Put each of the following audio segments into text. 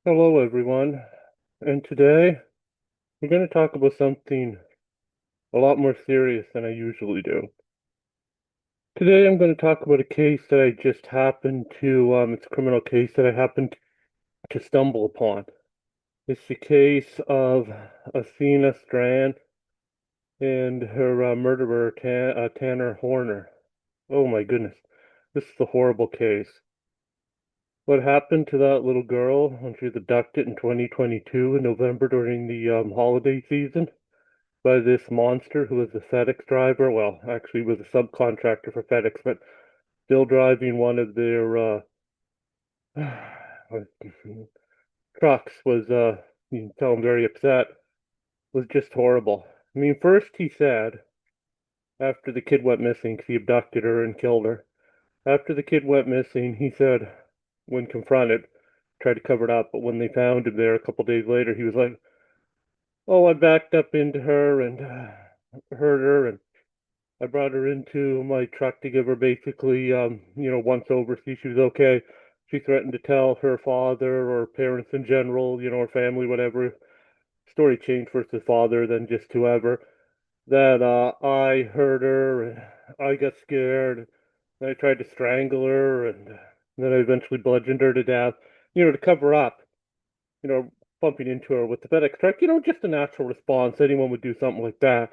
Hello, everyone. And today we're going to talk about something a lot more serious than I usually do. Today I'm going to talk about a case that I just happened to, it's a criminal case that I happened to stumble upon. It's the case of Athena Strand and her murderer, Tanner Horner. Oh my goodness. This is a horrible case. What happened to that little girl when she was abducted in 2022 in November during the holiday season? By this monster who was a FedEx driver. Well, actually was a subcontractor for FedEx, but still driving one of their trucks was you can tell him very upset, was just horrible. I mean, first he said after the kid went missing, 'cause he abducted her and killed her. After the kid went missing, he said when confronted, tried to cover it up, but when they found him there a couple days later, he was like, "Oh, I backed up into her and hurt her and I brought her into my truck to give her basically, once over, see she was okay. She threatened to tell her father or parents in general, her family, whatever. Story changed first to father, then just whoever. That I hurt her, and I got scared, and I tried to strangle her, and then I eventually bludgeoned her to death, to cover up, you know, bumping into her with the FedEx truck. Just a natural response. Anyone would do something like that.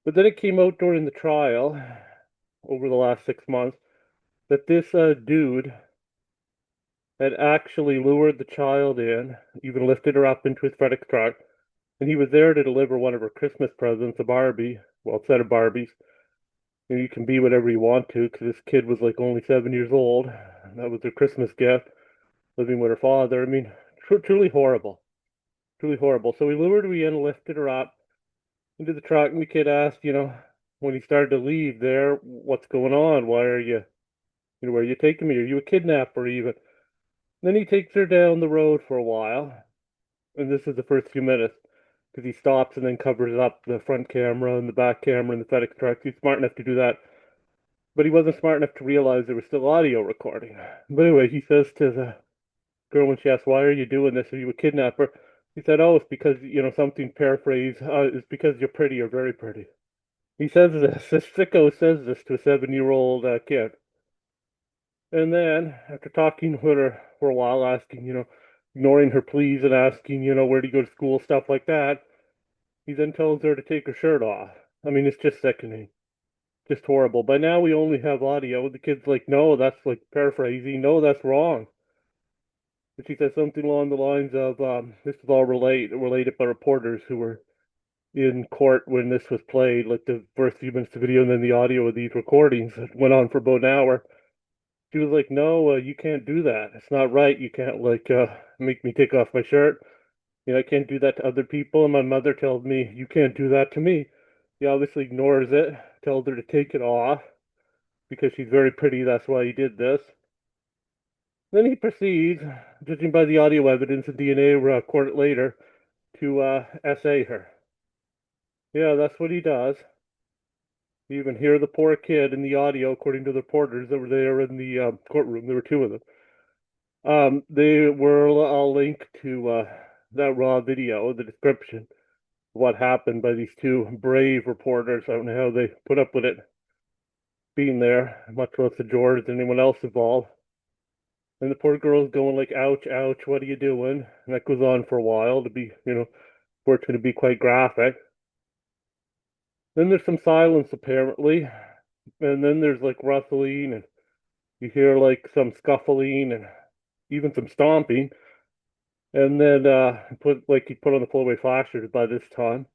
But then it came out during the trial over the last 6 months that this dude had actually lured the child in, even lifted her up into his FedEx truck, and he was there to deliver one of her Christmas presents, a Barbie, well, a set of Barbies. And you can be whatever you want to, because this kid was like only 7 years old. That was her Christmas gift, living with her father. I mean, truly horrible. Truly horrible. So we lured her in, lifted her up into the truck, and the kid asked, when he started to leave there, what's going on? Why are you, where are you taking me? Are you a kidnapper even? Then he takes her down the road for a while, and this is the first few minutes, because he stops and then covers up the front camera and the back camera and the FedEx truck. He's smart enough to do that, but he wasn't smart enough to realize there was still audio recording. But anyway, he says to the girl when she asks, "Why are you doing this? Are you a kidnapper?" He said, "Oh, it's because, something paraphrase, it's because you're pretty or very pretty." He says this sicko says this to a 7-year-old kid. And then, after talking with her for a while, asking, ignoring her pleas and asking, where do you go to school, stuff like that, he then tells her to take her shirt off. I mean, it's just sickening. Just horrible. By now, we only have audio. The kid's like, no, that's like paraphrasing. No, that's wrong. And she says something along the lines of, this is all related by reporters who were in court when this was played, like the first few minutes of video and then the audio of these recordings that went on for about an hour. She was like, "No, you can't do that. It's not right. You can't like make me take off my shirt. I can't do that to other people." And my mother tells me, "You can't do that to me." He obviously ignores it, tells her to take it off because she's very pretty. That's why he did this. Then he proceeds, judging by the audio evidence and DNA recorded later, to essay her. Yeah, that's what he does. You even hear the poor kid in the audio, according to the reporters that were there in the courtroom. There were two of them. They were. I'll link to that raw video, the description of what happened by these two brave reporters. I don't know how they put up with it being there, much less the George and anyone else involved. And the poor girl's going like, "Ouch, ouch, what are you doing?" And that goes on for a while to be, for it to be quite graphic. Then there's some silence apparently, and then there's like rustling, and you hear like some scuffling and even some stomping. And then you put on the four-way flashers by this time,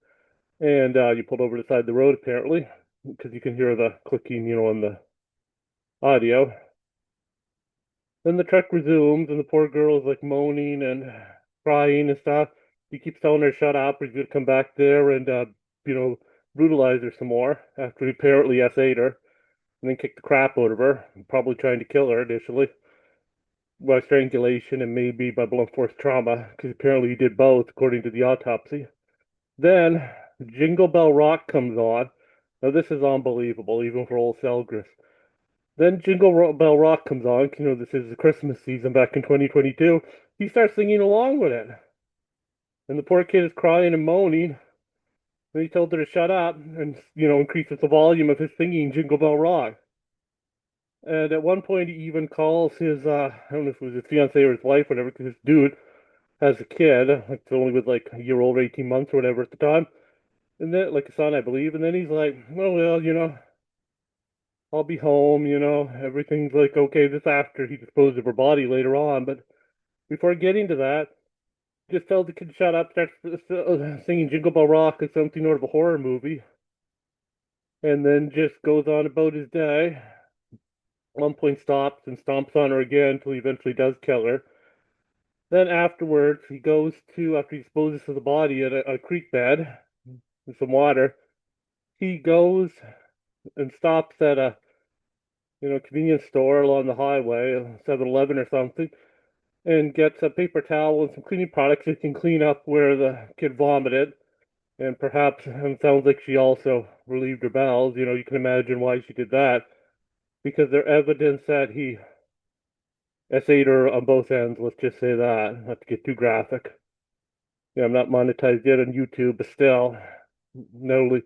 and you pulled over to the side of the road apparently because you can hear the clicking, on the audio. Then the truck resumes, and the poor girl is like moaning and crying and stuff. He keeps telling her to shut up, or he's gonna come back there and you know brutalize her some more after he apparently essayed her and then kicked the crap out of her, probably trying to kill her initially by strangulation and maybe by blunt force trauma, because apparently he did both according to the autopsy. Then Jingle Bell Rock comes on. Now this is unbelievable, even for old Selgris. Then Jingle Bell Rock comes on. This is the Christmas season back in 2022. he starts singing along with it. And the poor kid is crying and moaning. And he told her to shut up and, increases the volume of his singing Jingle Bell Rock. And at one point, he even calls his, I don't know if it was his fiance or his wife, whatever, because this dude has a kid, like, only with like a year old, 18 months or whatever at the time. And then, like a son, I believe. And then he's like, oh, well, I'll be home, everything's like okay. This after he disposed of her body later on. But before getting to that, just tells the kid to shut up, starts singing Jingle Bell Rock like something out of a horror movie, and then just goes on about his day. At one point stops and stomps on her again until he eventually does kill her. Then afterwards, he goes to, after he disposes of the body at a creek bed with some water, he goes and stops at a, convenience store along the highway, a 7-Eleven or something, and gets a paper towel and some cleaning products so he can clean up where the kid vomited. And perhaps, and it sounds like she also relieved her bowels. You can imagine why she did that, because there's evidence that he essayed her on both ends. Let's just say that, not to get too graphic. I'm not monetized yet on YouTube, but still, not only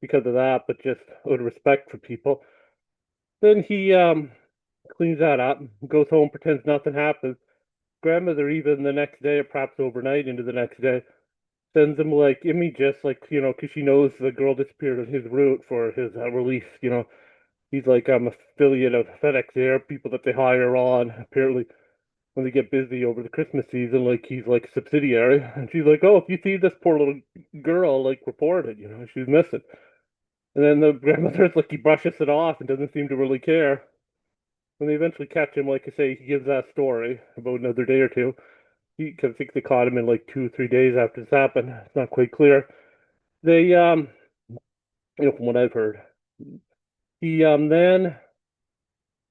because of that, but just out of respect for people. Then he cleans that up, goes home, pretends nothing happened. Grandmother, even the next day, or perhaps overnight into the next day, sends him like images, like, because she knows the girl disappeared on his route for his release. He's like, I'm affiliate of FedEx Air, people that they hire on. Apparently, when they get busy over the Christmas season, like he's like a subsidiary. And she's like, oh, if you see this poor little girl, like report it, she's missing. And then the grandmother's like, he brushes it off and doesn't seem to really care. When they eventually catch him, like I say, he gives that story about another day or two. Because I think they caught him in like 2 or 3 days after this happened. It's not quite clear. They, from what I've heard, he then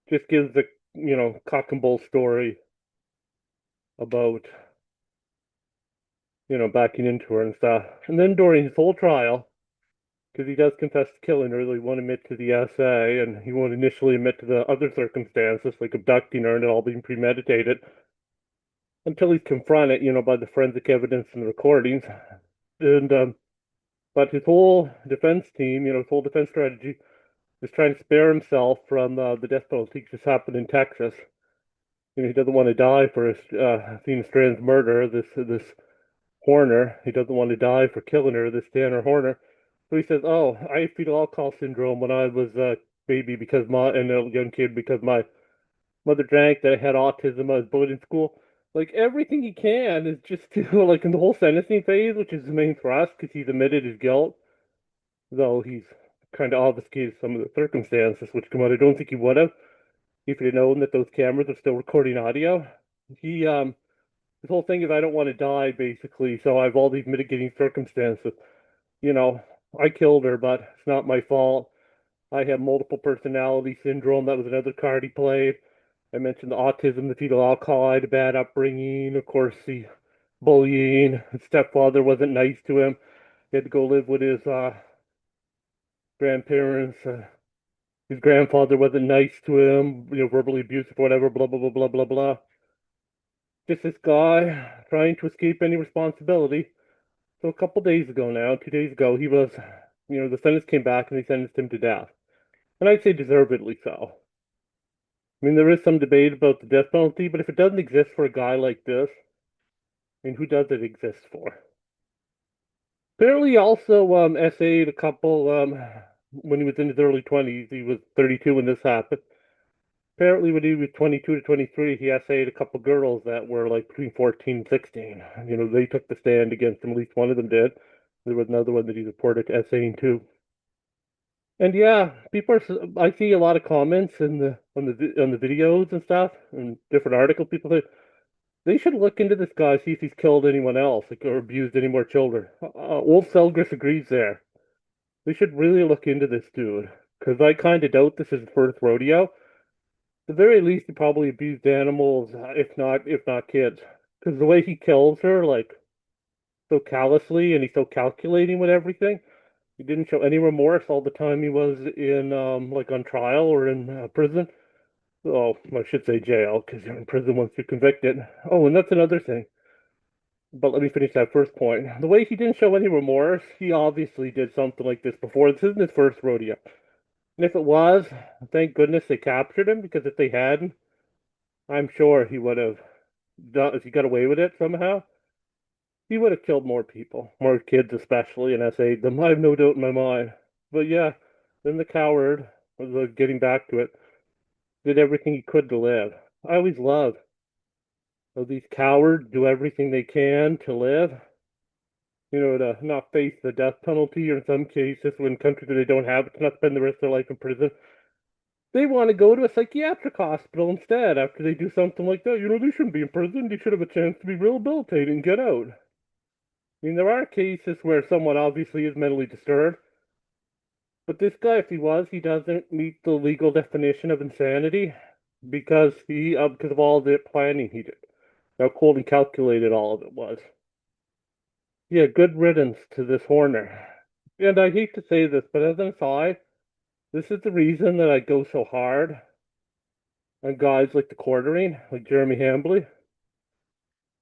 just gives the, cock and bull story about, backing into her and stuff. And then during his whole trial, because he does confess to killing her, he won't admit to the essay, and he won't initially admit to the other circumstances, like abducting her and it all being premeditated, until he's confronted, by the forensic evidence and the recordings. And but his whole defense team, his whole defense strategy is trying to spare himself from the death penalty. Just happened in Texas. He doesn't want to die for Athena Strand's murder. This Horner. He doesn't want to die for killing her. This Tanner Horner. So he says, "Oh, I had fetal alcohol syndrome when I was a baby and a young kid because my mother drank. That I had autism. I was bullied in school." Like everything he can is just to like in the whole sentencing phase, which is the main thrust, because he's admitted his guilt, though he's kind of obfuscated some of the circumstances which come out. I don't think he would have if he'd known that those cameras are still recording audio. He his whole thing is I don't want to die, basically, so I have all these mitigating circumstances. You know, I killed her, but it's not my fault. I have multiple personality syndrome. That was another card he played. I mentioned the autism, the fetal alcohol, I had a bad upbringing, of course, the bullying. His stepfather wasn't nice to him. He had to go live with his grandparents. His grandfather wasn't nice to him, verbally abusive, whatever, blah, blah, blah, blah, blah, blah. Just this guy trying to escape any responsibility. So a couple days ago now, 2 days ago, he was, the sentence came back and they sentenced him to death. And I'd say deservedly so. I mean, there is some debate about the death penalty, but if it doesn't exist for a guy like this, I mean, who does it exist for? Apparently, he also essayed a couple when he was in his early 20s. He was 32 when this happened. Apparently, when he was 22 to 23, he essayed a couple girls that were like between 14 and 16. They took the stand against him. At least one of them did. There was another one that he reported to essaying too. And yeah, people are. I see a lot of comments in the on the videos and stuff and different articles. People say they should look into this guy, see if he's killed anyone else, like, or abused any more children. Wolf Selgris agrees there. They should really look into this dude because I kind of doubt this is his first rodeo. At the very least, he probably abused animals, if not kids. Because the way he kills her, like so callously, and he's so calculating with everything. He didn't show any remorse all the time he was in, like on trial or in prison. Oh, I should say jail because you're in prison once you're convicted. Oh, and that's another thing. But let me finish that first point. The way he didn't show any remorse, he obviously did something like this before. This isn't his first rodeo. And if it was, thank goodness they captured him because if they hadn't, I'm sure he would have done, if he got away with it somehow, he would have killed more people, more kids especially, and essayed them. I have no doubt in my mind. But yeah, then the coward, getting back to it, did everything he could to live. I always love how these cowards do everything they can to live, to not face the death penalty, or in some cases, when countries where they don't have it, to not spend the rest of their life in prison. They want to go to a psychiatric hospital instead after they do something like that. They shouldn't be in prison. They should have a chance to be rehabilitated and get out. There are cases where someone obviously is mentally disturbed, but this guy, if he was, he doesn't meet the legal definition of insanity because of all the planning he did. How cold and calculated all of it was. Yeah, good riddance to this Horner. And I hate to say this, but as an aside, this is the reason that I go so hard on guys like the quartering, like Jeremy Hambley.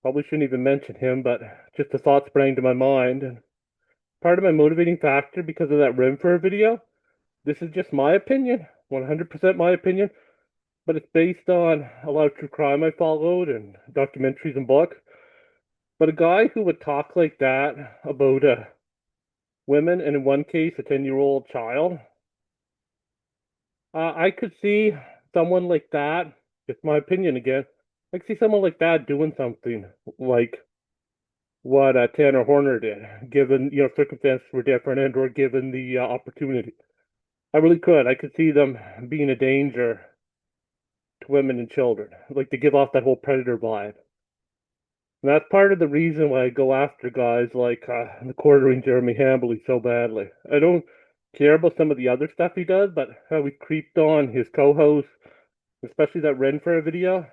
Probably shouldn't even mention him, but just the thought sprang to my mind. And part of my motivating factor because of that Rimfur video, this is just my opinion, 100% my opinion, but it's based on a lot of true crime I followed and documentaries and books. But a guy who would talk like that about women, and in one case, a 10-year-old child, I could see someone like that, just my opinion again, I could see someone like that doing something like what Tanner Horner did, given circumstances were different and or given the opportunity. I really could. I could see them being a danger to women and children, like to give off that whole predator vibe. And that's part of the reason why I go after guys like the quartering Jeremy Hambley so badly. I don't care about some of the other stuff he does, but how he creeped on his co-host, especially that Renfrew video,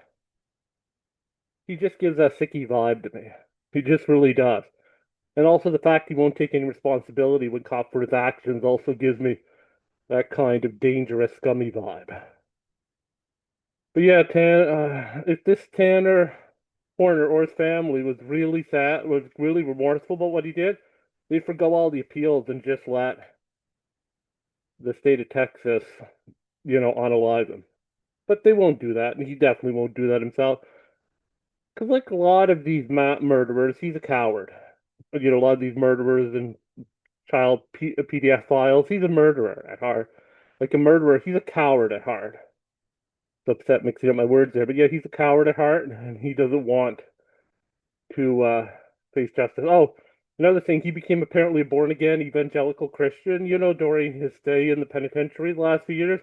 he just gives that sicky vibe to me. He just really does. And also the fact he won't take any responsibility when caught for his actions also gives me that kind of dangerous, scummy vibe. But yeah, if this Tanner Horner or his family was really sad, was really remorseful about what he did, they'd forgo all the appeals and just let the state of Texas, unalive him. But they won't do that, and he definitely won't do that himself. Because, like a lot of these murderers, he's a coward. A lot of these murderers and child PDF files, he's a murderer at heart. Like a murderer, he's a coward at heart. It's upset mixing up my words there, but yeah, he's a coward at heart, and he doesn't want to face justice. Oh, another thing, he became apparently a born again evangelical Christian, during his stay in the penitentiary the last few years.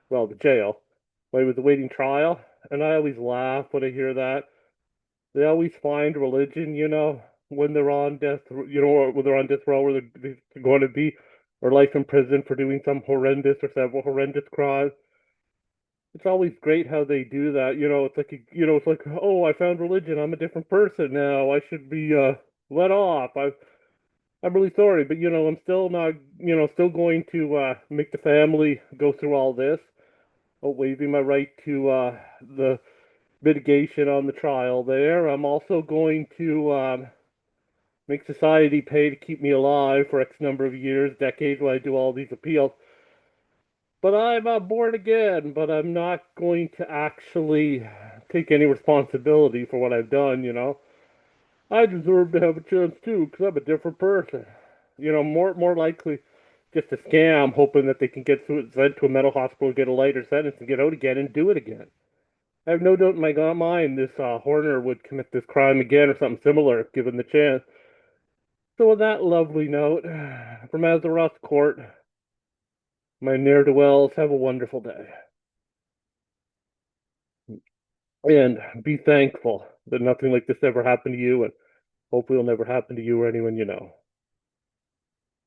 Well, the jail, while he was awaiting trial. And I always laugh when I hear that. They always find religion, when they're on death, or when they're on death row, or they're going to be, or life in prison for doing some horrendous or several horrendous crimes. It's always great how they do that. It's like, oh, I found religion. I'm a different person now. I should be let off. I'm really sorry, but I'm still not, still going to make the family go through all this, waiving my right to the mitigation on the trial there. I'm also going to make society pay to keep me alive for X number of years, decades, while I do all these appeals. But I'm born again, but I'm not going to actually take any responsibility for what I've done. I deserve to have a chance too, because I'm a different person. More likely just a scam, hoping that they can get sent to a mental hospital, get a lighter sentence, and get out again and do it again. I have no doubt in my mind this Horner would commit this crime again or something similar if given the chance. So, on that lovely note, from Azeroth Court, my ne'er-do-wells, have a wonderful day. And be thankful that nothing like this ever happened to you, and hopefully it'll never happen to you or anyone you know.